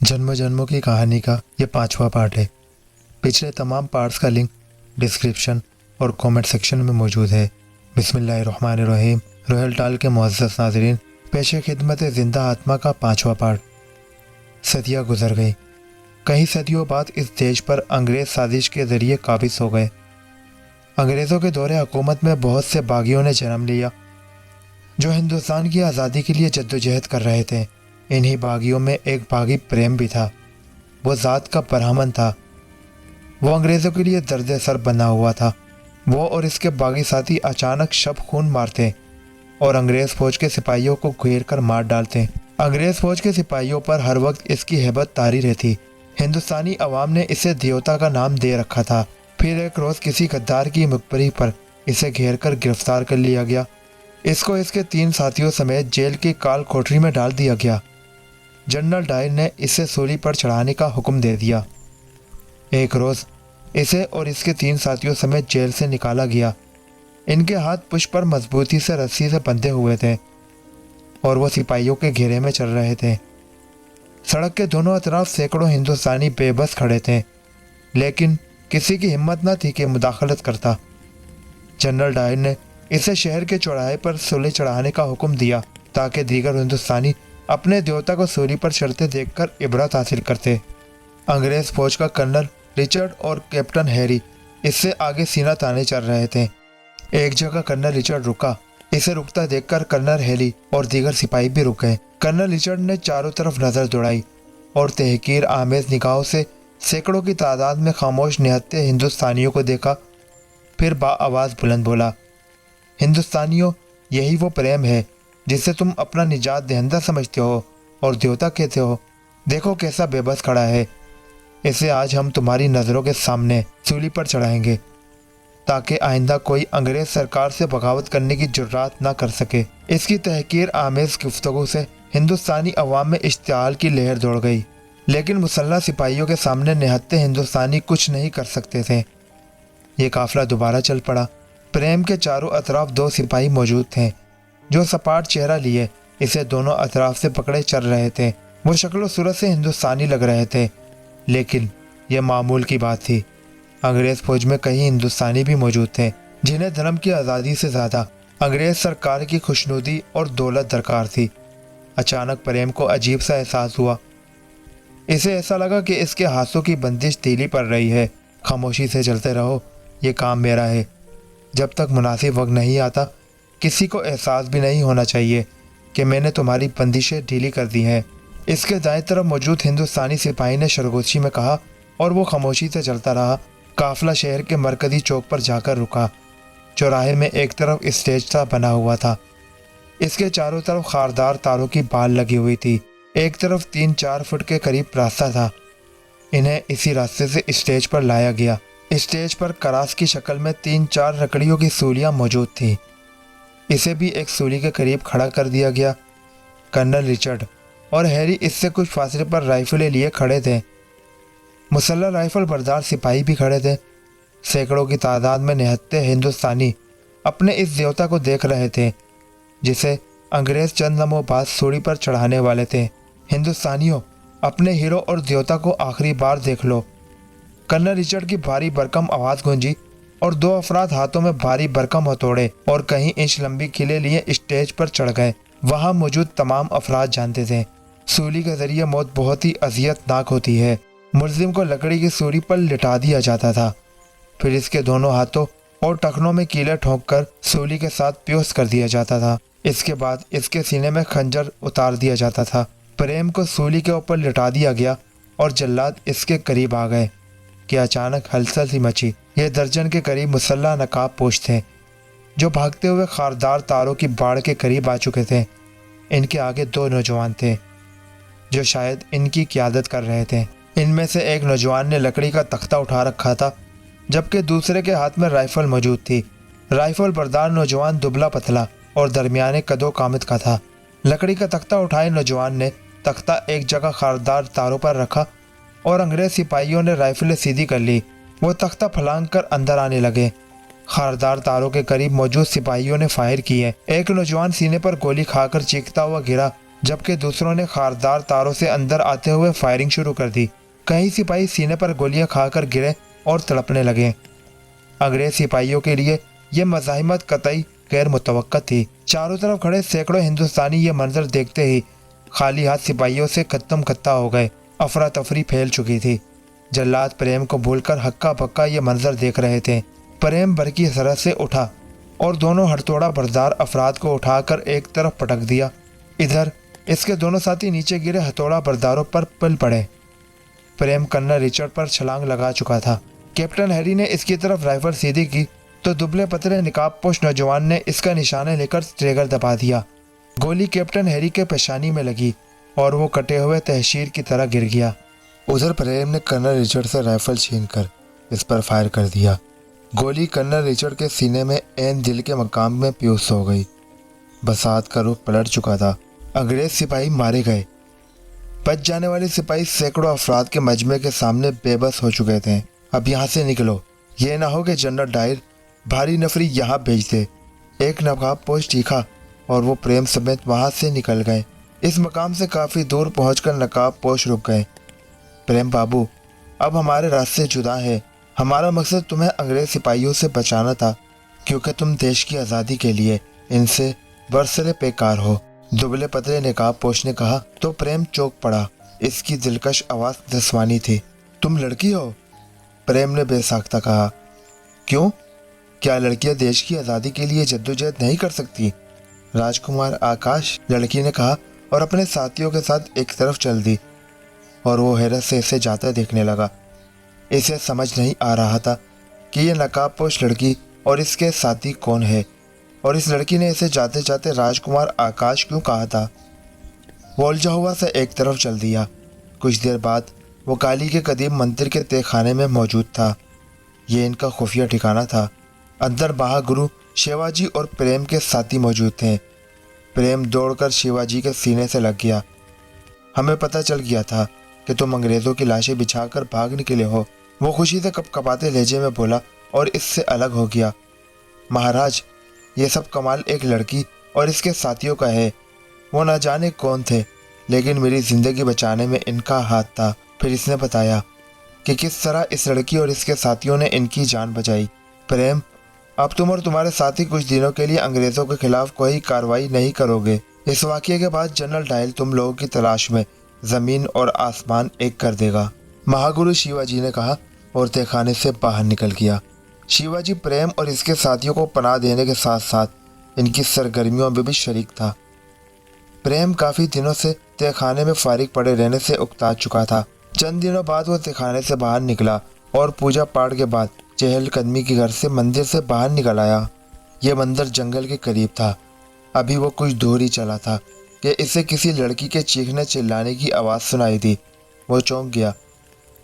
जन्मों जन्मों की कहानी का ये 5वां पार्ट है। पिछले तमाम पार्ट्स का लिंक डिस्क्रिप्शन और कमेंट सेक्शन में मौजूद है। बिस्मिल्लाहिर्रहमानिर्रहीम। रोयल टाल के मुअज़्ज़ज़ नाज़रीन, पेशे खिदमत जिंदा आत्मा का 5वां पार्ट। सदियाँ गुजर गई। कई सदियों बाद इस देश पर अंग्रेज़ साजिश के ज़रिए काबिज़ हो गए। अंग्रेज़ों के दौरे हुकूमत में बहुत से बागियों ने जन्म लिया जो हिंदुस्तान की आज़ादी के लिए जद्दोजहद कर रहे थे। इन्हीं बागियों में एक बागी प्रेम भी था। वो ज़ात का बरहमन था। वो अंग्रेज़ों के लिए दर्द सर बना हुआ था। वो और इसके बागी साथी अचानक शब खून मारते और अंग्रेज़ फौज के सिपाहियों को घेर कर मार डालते। अंग्रेज़ फौज के सिपाहियों पर हर वक्त इसकी हैबत तारी रहती। हिंदुस्तानी अवाम ने इसे देवता का नाम दे रखा था। फिर एक रोज़ किसी गद्दार की मुखबरी पर इसे घेर कर गिरफ्तार कर लिया गया। इसको इसके 3 साथियों समेत जेल की काल कोठरी में डाल दिया गया। जनरल डायर ने इसे सूली पर चढ़ाने का हुक्म दे दिया। एक रोज़ इसे और इसके 3 साथियों समेत जेल से निकाला गया। इनके हाथ पुष्प पर मजबूती से रस्सी से बंधे हुए थे और वो सिपाहियों के घेरे में चल रहे थे। सड़क के दोनों तरफ सैकड़ों हिंदुस्तानी बेबस खड़े थे, लेकिन किसी की हिम्मत न थी कि मुदाखलत करता। जनरल डायर ने इसे शहर के चौराहे पर सूली चढ़ाने का हुक्म दिया ताकि दीगर हिंदुस्तानी अपने देवता को सूली पर चढ़ते देखकर इबरत हासिल करते। अंग्रेज फौज का कर्नल रिचर्ड और कैप्टन हैरी इससे आगे सीना ताने चल रहे थे। एक जगह कर्नल रिचर्ड रुका। इसे रुकता देखकर कर्नल हैरी और दीगर सिपाही भी रुक गए। कर्नल रिचर्ड ने चारों तरफ नजर दौड़ाई और तहकीर आमेज निगाहों से सैकड़ों की तादाद में खामोश निहत्ते हिंदुस्तानियों को देखा। फिर बाआवाज़ बुलंद बोला, हिंदुस्तानियों, यही वो प्रेम है जिसे तुम अपना निजात दहिंदा समझते हो और देवता कहते हो। देखो कैसा बेबस खड़ा है। इसे आज हम तुम्हारी नज़रों के सामने सूली पर चढ़ाएंगे ताकि आइंदा कोई अंग्रेज सरकार से बगावत करने की जुर्रात ना कर सके। इसकी तहकीर आमेज गुफ्तगू से हिंदुस्तानी अवाम में इश्तियाल की लहर दौड़ गई, लेकिन मुसल्लह सिपाहियों के सामने निहत्ते हिंदुस्तानी कुछ नहीं कर सकते थे। ये काफिला दोबारा चल पड़ा। प्रेम के चारों अतराफ 2 सिपाही मौजूद थे जो सपाट चेहरा लिए इसे दोनों अतराफ से पकड़े चल रहे थे। वो शक्ल सूरत से हिंदुस्तानी लग रहे थे, लेकिन यह मामूल की बात थी। अंग्रेज फौज में कई हिंदुस्तानी भी मौजूद थे जिन्हें धर्म की आज़ादी से ज़्यादा अंग्रेज सरकार की खुशनुदी और दौलत दरकार थी। अचानक प्रेम को अजीब सा एहसास हुआ। इसे ऐसा लगा कि इसके हाथों की बंदिश ढीली पड़ रही है। खामोशी से चलते रहो, ये काम मेरा है। जब तक मुनासिब वक्त नहीं आता, किसी को एहसास भी नहीं होना चाहिए कि मैंने तुम्हारी बंदिशें ढीली कर दी हैं। इसके दाएं तरफ मौजूद हिंदुस्तानी सिपाही ने शरगोशी में कहा और वो खामोशी से चलता रहा। काफिला शहर के मरकजी चौक पर जाकर रुका। चौराहे में एक तरफ स्टेज सा बना हुआ था। इसके चारों तरफ खारदार तारों की बाल लगी हुई थी। एक तरफ 3-4 फुट के करीब रास्ता था। इन्हें इसी रास्ते से स्टेज पर लाया गया। स्टेज पर करास की शक्ल में 3-4 लकड़ियों की सूलियां मौजूद थीं। इसे भी एक सूली के करीब खड़ा कर दिया गया। कर्नल रिचर्ड और हैरी इससे कुछ फासले पर राइफलें लिए खड़े थे। मुसल्लह राइफल बरदार सिपाही भी खड़े थे। सैकड़ों की तादाद में निहत्ते हिंदुस्तानी अपने इस देवता को देख रहे थे जिसे अंग्रेज चंद लम्हों बाद सूली पर चढ़ाने वाले थे। हिंदुस्तानियों, अपने हीरो और देवता को आखिरी बार देख लो। कर्नल रिचर्ड की भारी भरकम आवाज़ गूंजी और 2 अफराद हाथों में भारी भरकम हथौड़े और कहीं इंच लंबी किले लिए स्टेज पर चढ़ गए। वहां मौजूद तमाम अफराद जानते थे सूली के जरिए मौत बहुत ही अजियतनाक होती है। मुलजिम को लकड़ी की सूली पर लिटा दिया जाता था, फिर इसके दोनों हाथों और टखनों में कीले ठोंक कर सूली के साथ प्योस कर दिया जाता था। इसके बाद इसके सीने में खंजर उतार दिया जाता था। प्रेम को सूली के ऊपर लिटा दिया गया और जल्लाद इसके करीब आ गए कि अचानक हलचल सी मची। यह दर्जन के करीब मुसल्लह नकाब पोश थे जो भागते हुए खारदार तारों की बाड़ के करीब आ चुके थे। इनके आगे 2 नौजवान थे जो शायद इनकी क़यादत कर रहे थे। इनमें से एक नौजवान ने लकड़ी का तख्ता उठा रखा था, जबकि दूसरे के हाथ में राइफल मौजूद थी। राइफल बरदार नौजवान दुबला पतला और दरमियाने कदो कामत का था। लकड़ी का तख्ता उठाए नौजवान ने तख्ता एक जगह खारदार तारों पर रखा और अंग्रेज सिपाहियों ने राइफलें सीधी कर ली। वो तख्ता फलांग कर अंदर आने लगे। खारदार तारों के करीब मौजूद सिपाहियों ने फायर किए। एक नौजवान सीने पर गोली खाकर चीखता हुआ गिरा, जबकि दूसरों ने खारदार तारों से अंदर आते हुए फायरिंग शुरू कर दी। कई सिपाही सीने पर गोलियां खाकर गिरे और तड़पने लगे। अंग्रेज सिपाहियों के लिए यह मज़ाहिमत कतई गैर मुतवक्का थी। चारों तरफ खड़े सैकड़ों हिंदुस्तानी ये मंजर देखते ही खाली हाथ सिपाहियों से खत्म खत्ता हो गए। अफरा तफरी फैल चुकी थी। जल्लाद प्रेम को भूलकर हक्का बक्का ये मंजर देख रहे थे। प्रेम बरकी सरहद से उठा और दोनों हथौड़ा बरदार अफराद को उठाकर एक तरफ पटक दिया। इधर इसके दोनों साथी नीचे गिरे हथौड़ा बरदारों पर पल पड़े। प्रेम कर्नल रिचर्ड पर छलांग लगा चुका था। कैप्टन हैरी ने इसकी तरफ राइफल सीधी की तो दुबले पतले निकाबपोश नौजवान ने इसका निशाना लेकर ट्रिगर दबा दिया। गोली कैप्टन हैरी के पेशानी में लगी और वो कटे हुए तहशीर की तरह गिर गया। उधर प्रेम ने कर्नल रिचर्ड से राइफल छीनकर इस पर फायर कर दिया। गोली कर्नल रिचर्ड के सीने में ऐन दिल के मकाम में प्यूस हो गई। बसात का रुख पलट चुका था। अंग्रेज सिपाही मारे गए। बच जाने वाले सिपाही सैकड़ों अफराद के मजमे के सामने बेबस हो चुके थे। अब यहाँ से निकलो, ये ना हो कि जनरल डायर भारी नफरी यहाँ भेज दे। एक नकाबपोश चीखा और वो प्रेम समेत वहाँ से निकल गए। इस मकाम से काफ़ी दूर पहुंचकर नकाबपोश रुक गए। प्रेम बाबू, अब हमारे रास्ते जुदा है। हमारा मकसद तुम्हें अंग्रेज सिपाहियों से बचाना था, क्योंकि तुम देश की आज़ादी के लिए इनसे बरसरे बेकार हो। दुबले पतले नकाबपोश ने कहा तो प्रेम चौंक पड़ा। इसकी दिलकश आवाज़ दसवानी थी। तुम लड़की हो? प्रेम ने बेसाख्ता कहा। क्यों, क्या लड़कियां देश की आज़ादी के लिए जद्दोजहद नहीं कर सकती? राजकुमार आकाश, लड़की ने कहा और अपने साथियों के साथ एक तरफ चल दी। और वो हैरत से इसे जाता देखने लगा। इसे समझ नहीं आ रहा था कि ये नकाबपोश लड़की और इसके साथी कौन है, और इस लड़की ने इसे जाते जाते राजकुमार आकाश क्यों कहा था। वो उलझा हुआ से एक तरफ चल दिया। कुछ देर बाद वो काली के कदीम मंदिर के तहखाने में मौजूद था। ये इनका खुफिया ठिकाना था। अंदर महागुरु शिवाजी और प्रेम के साथी मौजूद थे। प्रेम दौड़कर शिवाजी के सीने से लग गया। हमें पता चल गया था कि तुम अंग्रेज़ों की लाशें बिछाकर भाग निकले हो, वो खुशी से कपकपाते लहजे में बोला और इससे अलग हो गया। महाराज, ये सब कमाल एक लड़की और इसके साथियों का है। वो न जाने कौन थे, लेकिन मेरी ज़िंदगी बचाने में इनका हाथ था। फिर इसने बताया कि किस तरह इस लड़की और इसके साथियों ने इनकी जान बचाई। प्रेम, अब तुम और तुम्हारे साथी कुछ दिनों के लिए अंग्रेज़ों के खिलाफ कोई कार्रवाई नहीं करोगे। इस वाक़ये के बाद जनरल डायल तुम लोगों की तलाश में ज़मीन और आसमान एक कर देगा, महागुरु शिवाजी ने कहा और तहखाने से बाहर निकल गया। शिवाजी प्रेम और इसके साथियों को पनाह देने के साथ साथ इनकी सरगर्मियों में भी शरीक था। प्रेम काफ़ी दिनों से तहखाने में फारिग पड़े रहने से उकता चुका था। चंद दिनों बाद वो तहखाने से बाहर निकला और पूजा पाठ के बाद चहलकदमी के घर से मंदिर से बाहर निकल आया। ये मंदिर जंगल के करीब था। अभी वो कुछ दूर ही चला था कि इसे किसी लड़की के चीखने चिल्लाने की आवाज़ सुनाई दी। वो चौंक गया,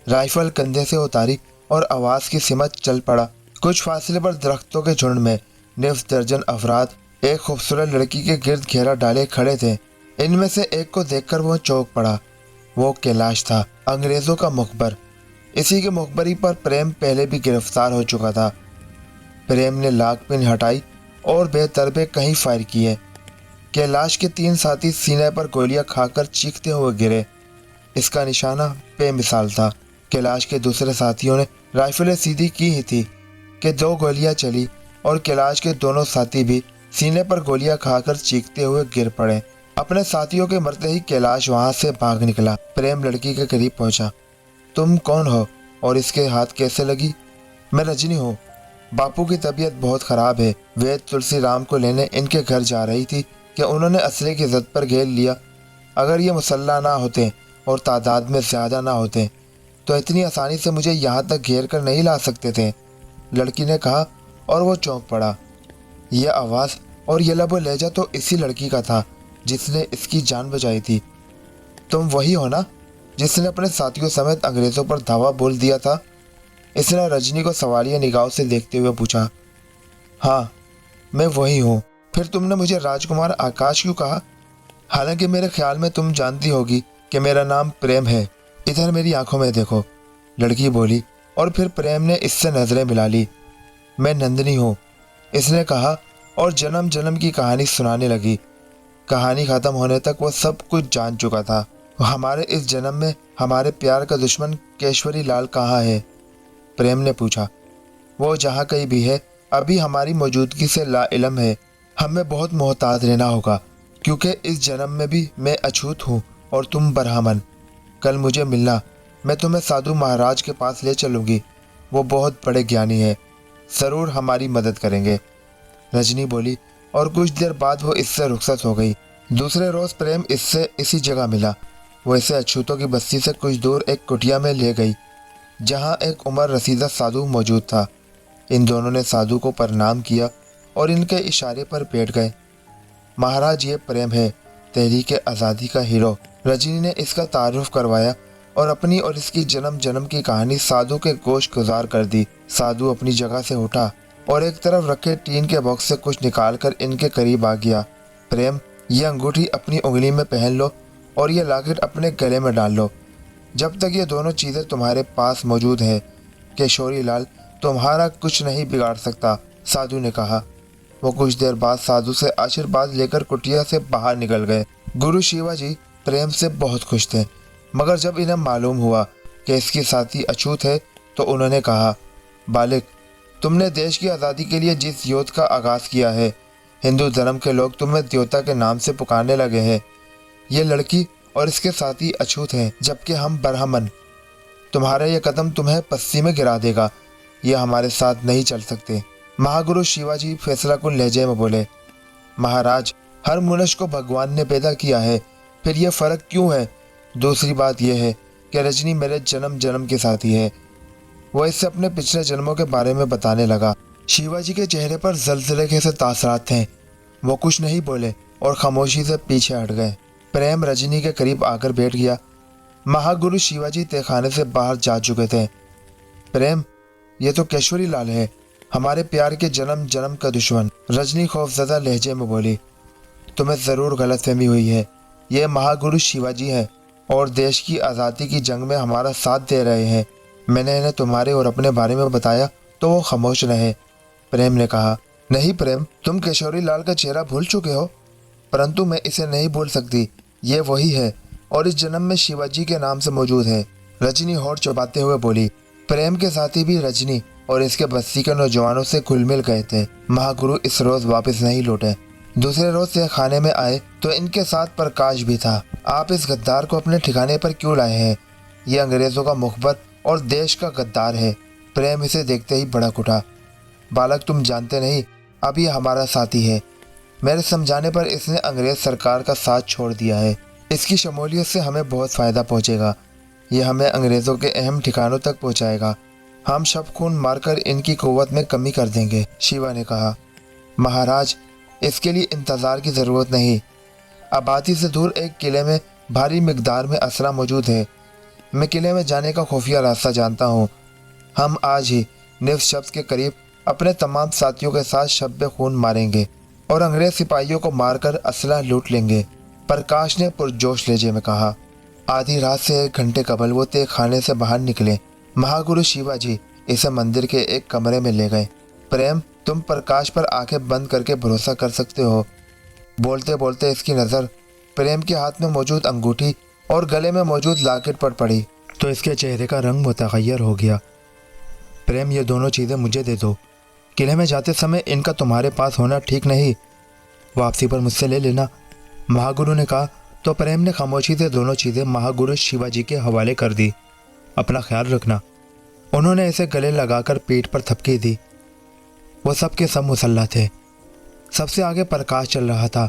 राइफल कंधे से उतारी और आवाज़ की सिमत चल पड़ा। कुछ फासले पर दरख्तों के झुंड में निफ्स दर्जन अफराद एक खूबसूरत लड़की के गिर्द घेरा डाले खड़े थे। इनमें से एक को देखकर वो चौंक पड़ा। वो कैलाश था, अंग्रेज़ों का मुखबर। इसी के मुखबरी पर प्रेम पहले भी गिरफ्तार हो चुका था। प्रेम ने लाख पिन हटाई और बेतरबे कहीं फायर किए। कैलाश के 3 साथी सीने पर गोलियां खाकर चीखते हुए गिरे। इसका निशाना बेमिसाल था। कैलाश के दूसरे साथियों ने राइफलें सीधी की ही थी कि 2 गोलियां चली और कैलाश के दोनों साथी भी सीने पर गोलियां खाकर चीखते हुए गिर पड़े। अपने साथियों के मरते ही कैलाश वहां से भाग निकला। प्रेम लड़की के करीब पहुंचा। तुम कौन हो और इसके हाथ कैसे लगी? मैं रजनी हूँ। बापू की तबीयत बहुत ख़राब है। वैद तुलसी राम को लेने इनके घर जा रही थी कि उन्होंने असले की ज़द पर घेर लिया। अगर ये मुसल्ला ना होते और तादाद में ज़्यादा ना होते तो इतनी आसानी से मुझे यहाँ तक घेर कर नहीं ला सकते थे, लड़की ने कहा और वो चौंक पड़ा। यह आवाज़ और यह लब लहजा तो इसी लड़की का था जिसने इसकी जान बचाई थी। तुम वही हो ना जिसने अपने साथियों समेत अंग्रेज़ों पर धावा बोल दिया था? इसने रजनी को सवालिया निगाहों से देखते हुए पूछा। हाँ, मैं वही हूँ। फिर तुमने मुझे राजकुमार आकाश क्यों कहा? हालांकि मेरे ख्याल में तुम जानती होगी कि मेरा नाम प्रेम है। इधर मेरी आंखों में देखो, लड़की बोली और फिर प्रेम ने इससे नज़रें मिला ली। मैं नंदिनी हूँ, इसने कहा और जन्म जन्म की कहानी सुनाने लगी। कहानी खत्म होने तक वो सब कुछ जान चुका था। हमारे इस जन्म में हमारे प्यार का दुश्मन केशवरी लाल कहाँ है? प्रेम ने पूछा। वो जहाँ कहीं भी है, अभी हमारी मौजूदगी से लाइलम है। हमें बहुत मोहतात रहना होगा, क्योंकि इस जन्म में भी मैं अछूत हूँ और तुम ब्राह्मण। कल मुझे मिलना, मैं तुम्हें साधु महाराज के पास ले चलूँगी। वो बहुत बड़े ज्ञानी है, ज़रूर हमारी मदद करेंगे। रजनी बोली और कुछ देर बाद वो इससे रुखसत हो गई। दूसरे रोज़ प्रेम इससे इसी जगह मिला। वो इसे अछूतों की बस्ती से कुछ दूर एक कुटिया में ले गई, जहाँ एक उम्र रसीदा साधु मौजूद था। इन दोनों ने साधु को प्रणाम किया और इनके इशारे पर बैठ गए। महाराज, ये प्रेम है, तहरीक आज़ादी का हीरो। रजनी ने इसका तारुफ करवाया और अपनी और इसकी जन्म जन्म की कहानी साधु के गोश गुजार कर दी। साधु अपनी जगह से उठा और एक तरफ रखे टीन के बॉक्स से कुछ निकालकर इनके करीब आ गया। प्रेम, ये अंगूठी अपनी उंगली में पहन लो और ये लॉकेट अपने गले में डाल लो। जब तक ये दोनों चीज़ें तुम्हारे पास मौजूद है, केशोरी लाल तुम्हारा कुछ नहीं बिगाड़ सकता, साधु ने कहा। वो कुछ देर बाद साधु से आशीर्वाद लेकर कुटिया से बाहर निकल गए। गुरु शिवाजी प्रेम से बहुत खुश थे, मगर जब इन्हें मालूम हुआ कि इसकी साथी अछूत है तो उन्होंने कहा, बालिक, तुमने देश की आज़ादी के लिए जिस युद्ध का आगाज़ किया है, हिंदू धर्म के लोग तुम्हें देवता के नाम से पुकारने लगे हैं। ये लड़की और इसके साथी अछूत हैं, जबकि हम ब्राह्मण। तुम्हारा ये कदम तुम्हें पस्ती में गिरा देगा। ये हमारे साथ नहीं चल सकते। महागुरु शिवाजी फैसलाकुन लहजे में बोले, महाराज, हर मनुष्य को भगवान ने पैदा किया है, फिर यह फ़र्क क्यों है? दूसरी बात यह है कि रजनी मेरे जन्म जन्म के साथी है। वह इससे अपने पिछले जन्मों के बारे में बताने लगा। शिवाजी के चेहरे पर जलजले के से तासरात थे। वो कुछ नहीं बोले और खामोशी से पीछे हट गए। प्रेम रजनी के करीब आकर बैठ गया। महागुरु शिवाजी तहखाने से बाहर जा चुके थे। प्रेम, ये तो केशवरी लाल है, हमारे प्यार के जन्म जन्म का दुश्मन। रजनी खौफजदा लहजे में बोली, तुम्हें ज़रूर गलतफहमी हुई है। ये महागुरु शिवाजी है और देश की आज़ादी की जंग में हमारा साथ दे रहे हैं। मैंने इन्हें तुम्हारे और अपने बारे में बताया तो वो खामोश रहे। प्रेम ने कहा, नहीं प्रेम, तुम केशवरी लाल का चेहरा भूल चुके हो, परंतु मैं इसे नहीं भूल सकती। ये वही है और इस जन्म में शिवाजी के नाम से मौजूद है। रजनी होठ चबाते हुए बोली। प्रेम के साथी भी रजनी और इसके बस्ती के नौजवानों से घुल मिल गए थे। महागुरु इस रोज वापस नहीं लौटे। दूसरे रोज से खाने में आए तो इनके साथ प्रकाश भी था। आप इस गद्दार को अपने ठिकाने पर क्यों लाए हैं? ये अंग्रेजों का मुखबर और देश का गद्दार है। प्रेम इसे देखते ही भड़क उठा। बालक, तुम जानते नहीं, अब ये हमारा साथी है। मेरे समझाने पर इसने अंग्रेज सरकार का साथ छोड़ दिया है। इसकी शमूलियत से हमें बहुत फ़ायदा पहुंचेगा। ये हमें अंग्रेज़ों के अहम ठिकानों तक पहुंचाएगा। हम शब खून मारकर इनकी कुव्वत में कमी कर देंगे। शिवा ने कहा, महाराज, इसके लिए इंतज़ार की ज़रूरत नहीं। आबादी से दूर एक किले में भारी मिकदार में असला मौजूद है। मैं किले में जाने का खुफिया रास्ता जानता हूँ। हम आज ही निफ्स शब्द के करीब अपने तमाम साथियों के साथ शब्बे खून मारेंगे और अंग्रेज सिपाहियों को मारकर असला लूट लेंगे। प्रकाश ने पुरजोश लहजे में कहा। आधी रात से 1 घंटे कबल वो खाने से बाहर निकले। महागुरु शिवाजी इसे मंदिर के एक कमरे में ले गए। प्रेम, तुम प्रकाश पर आंखें बंद करके भरोसा कर सकते हो। बोलते बोलते इसकी नज़र प्रेम के हाथ में मौजूद अंगूठी और गले में मौजूद लॉकेट पर पड़ी तो इसके चेहरे का रंग मुतगय्यर हो गया। प्रेम, ये दोनों चीज़ें मुझे दे दो। किले में जाते समय इनका तुम्हारे पास होना ठीक नहीं। वापसी पर मुझसे ले लेना, महागुरु ने कहा। तो प्रेम ने खामोशी से दोनों चीज़ें महागुरु शिवाजी के हवाले कर दी। अपना ख्याल रखना। उन्होंने इसे गले लगाकर पीठ पर थपकी दी। वो सब के सब मुसल्ला थे। सबसे आगे प्रकाश चल रहा था।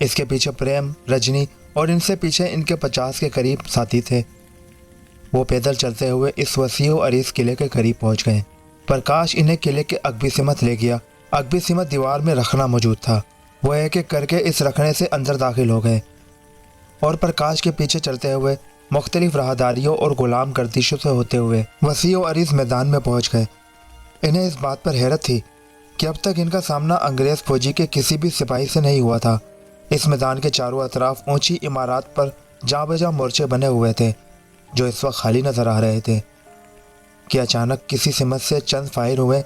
इसके पीछे प्रेम, रजनी और इनसे पीछे इनके 50 के करीब साथी थे। वो पैदल चलते हुए इस वसी व अरीस किले के करीब पहुंच गए। प्रकाश इन्हें किले के अगबी सिमत ले गया। अगबी सिमत दीवार में रखना मौजूद था। वो एक एक करके इस रखने से अंदर दाखिल हो गए और प्रकाश के पीछे चलते हुए मुख्तलिफ राहदारियों और गुलाम गर्दिशों से होते हुए वसी व अरीस मैदान में पहुंच गए। इन्हें इस बात पर हैरत थी कि अब तक इनका सामना अंग्रेज़ फौजी के किसी भी सिपाही से नहीं हुआ था। इस मैदान के चारों अतराफ ऊंची इमारत पर जहाँ बजा मोर्चे बने हुए थे जो इस वक्त खाली नजर आ रहे थे कि अचानक किसी सिमत से चंद फायर हुए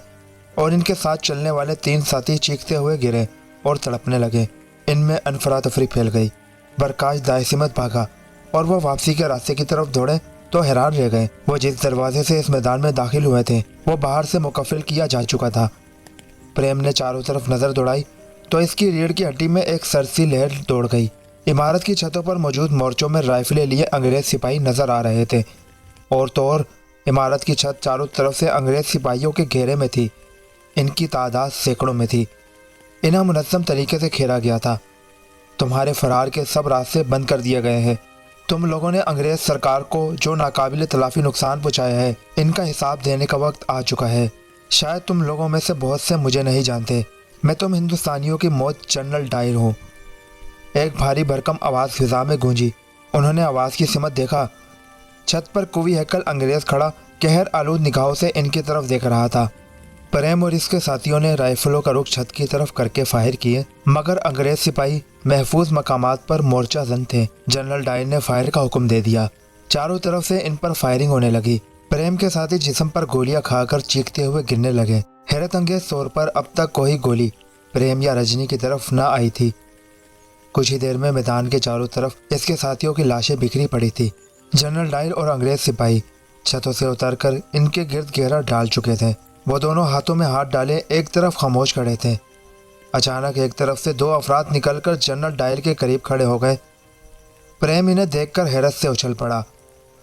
और इनके साथ चलने वाले 3 साथी चीखते हुए गिरे और तड़पने लगे। इनमें अनफरा तफरी फैल गई। प्रकाश दायसिमत भागा और वह वापसी के रास्ते की तरफ दौड़े तो हैरान रह गए। वो जिस दरवाजे से इस मैदान में दाखिल हुए थे वो बाहर से मुकफ़िल किया जा चुका था। प्रेम ने चारों तरफ नज़र दौड़ाई तो इसकी रीढ़ की हड्डी में एक सरसी लहर दौड़ गई। इमारत की छतों पर मौजूद मोर्चों में राइफलें लिए अंग्रेज सिपाही नजर आ रहे थे। और तो और इमारत की छत चारों तरफ से अंग्रेज सिपाहियों के घेरे में थी। इनकी तादाद सैकड़ों में थी। इन्हें मुनज़्ज़म तरीके से घेरा गया था। तुम्हारे फरार के सब रास्ते बंद कर दिए गए हैं। तुम लोगों ने अंग्रेज सरकार को जो नाकाबिल तलाफी नुकसान पहुँचाया है इनका हिसाब देने का वक्त आ चुका है। शायद तुम लोगों में से बहुत से मुझे नहीं जानते। मैं तुम हिंदुस्तानियों की मौत जनरल डायर हूँ। एक भारी भरकम आवाज़ फिजा में गूंजी। उन्होंने आवाज़ की सिमत देखा। छत पर कुवी हैकल अंग्रेज खड़ा कहर आलूद निगाहों से इनकी तरफ देख रहा था। प्रेम और इसके साथियों ने राइफलों का रुख छत की तरफ करके फायर किए, मगर अंग्रेज सिपाही महफूज मकामात पर मोर्चा जन थे। जनरल डायर ने फायर का हुक्म दे दिया। चारों तरफ से इन पर फायरिंग होने लगी। प्रेम के साथी जिस्म पर गोलियां खाकर चीखते हुए गिरने लगे। हैरत अंगेज तौर पर अब तक कोई गोली प्रेम या रजनी की तरफ न आई थी। कुछ ही देर में मैदान के चारों तरफ इसके साथियों की लाशें बिखरी पड़ी थी। जनरल डायर और अंग्रेज सिपाही छतों से उतरकर इनके गिर्द घेरा डाल चुके थे। वो दोनों हाथों में हाथ डाले एक तरफ खामोश खड़े थे। अचानक एक तरफ से दो अफराद निकलकर जनरल डायर के करीब खड़े हो गए। प्रेम इन्हें देखकर हैरत से उछल पड़ा।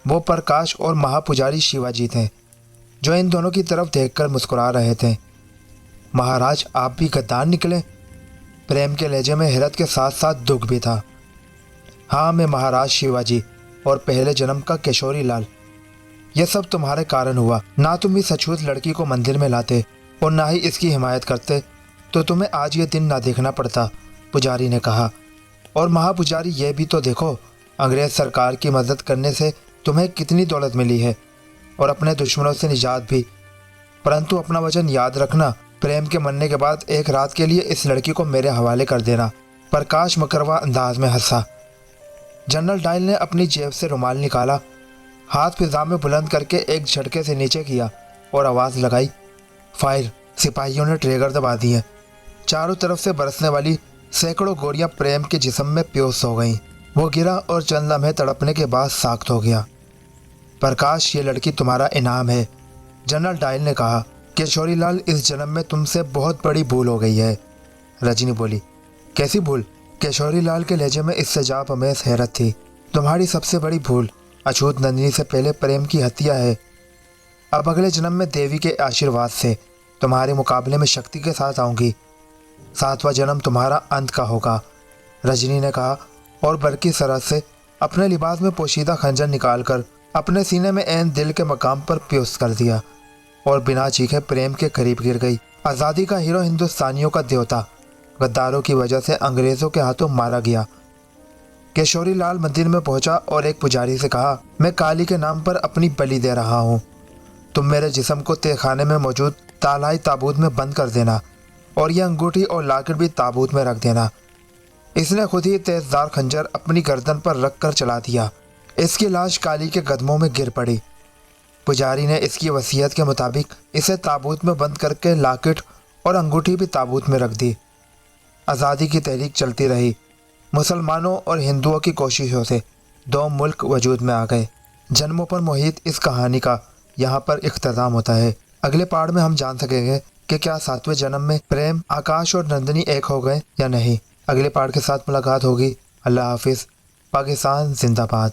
वो प्रकाश और महापुजारी शिवाजी थे जो इन दोनों की तरफ देखकर मुस्कुरा रहे थे। महाराज, आप भी गद्दार निकले? प्रेम के लहजे में हैरत के साथ साथ दुख भी था। हाँ, मैं महाराज शिवाजी और पहले जन्म का किशोरी लाल। यह सब तुम्हारे कारण हुआ। ना तुम इस अछूत लड़की को मंदिर में लाते और ना ही इसकी हिमायत करते तो तुम्हें आज ये दिन ना देखना पड़ता, पुजारी ने कहा। और महापुजारी, ये भी तो देखो, अंग्रेज सरकार की मदद करने से तुम्हें कितनी दौलत मिली है और अपने दुश्मनों से निजात भी। परंतु अपना वचन याद रखना। प्रेम के मरने के बाद एक रात के लिए इस लड़की को मेरे हवाले कर देना। प्रकाश मकरवा अंदाज में हंसा। जनरल डायल ने अपनी जेब से रुमाल निकाला, हाथ फिजा में बुलंद करके एक झटके से नीचे किया और आवाज़ लगाई, फायर। सिपाहियों ने ट्रिगर दबा दिए। चारों तरफ से बरसने वाली सैकड़ों गोलियां प्रेम के जिस्म में प्योस हो गईं। वो गिरा और चंद लम्हे तड़पने के बाद साख्त हो गया। प्रकाश, ये लड़की तुम्हारा इनाम है, जनरल डायल ने कहा। किशोरी लाल, इस जन्म में तुमसे बहुत बड़ी भूल हो गई है। रजनी बोली, कैसी भूल? किशोरी लाल के लहजे में इससे जाप अमेज हैरत थी। तुम्हारी सबसे बड़ी भूल अछूत नंदिनी से पहले प्रेम की हत्या है। अब अगले जन्म में देवी के आशीर्वाद से तुम्हारे मुकाबले में शक्ति के साथ आऊंगी। 7वां जन्म तुम्हारा अंत का होगा, रजनी ने कहा और बरकी सरहद से अपने लिबास में पोशीदा खंजर निकालकर अपने सीने में ऐन दिल के मकाम पर प्योस कर दिया और बिना चीखे प्रेम के करीब गिर गई। आज़ादी का हीरो, हिंदुस्तानियों का देवता, गद्दारों की वजह से अंग्रेज़ों के हाथों मारा गया। किशोरी लाल मंदिर में पहुंचा और एक पुजारी से कहा, मैं काली के नाम पर अपनी बलि दे रहा हूँ। तुम मेरे जिस्म को तहखाने में मौजूद तालाई ताबूत में बंद कर देना और यह अंगूठी और लाकर भी ताबूत में रख देना। इसने खुद ही तेजदार खंजर अपनी गर्दन पर रख कर चला दिया। इसकी लाश काली के कदमों में गिर पड़ी। पुजारी ने इसकी वसीयत के मुताबिक इसे ताबूत में बंद करके लाकेट और अंगूठी भी ताबूत में रख दी। आज़ादी की तहरीक चलती रही। मुसलमानों और हिंदुओं की कोशिशों से 2 मुल्क वजूद में आ गए। जन्मों पर मोहित इस कहानी का यहाँ पर इख्तिताम होता है। अगले पार्ट में हम जान सकेंगे कि क्या 7वें जन्म में प्रेम, आकाश और नंदिनी एक हो गए या नहीं। अगले पार्ट के साथ मुलाकात होगी। अल्लाह हाफिज़। पाकिस्तान जिंदाबाद।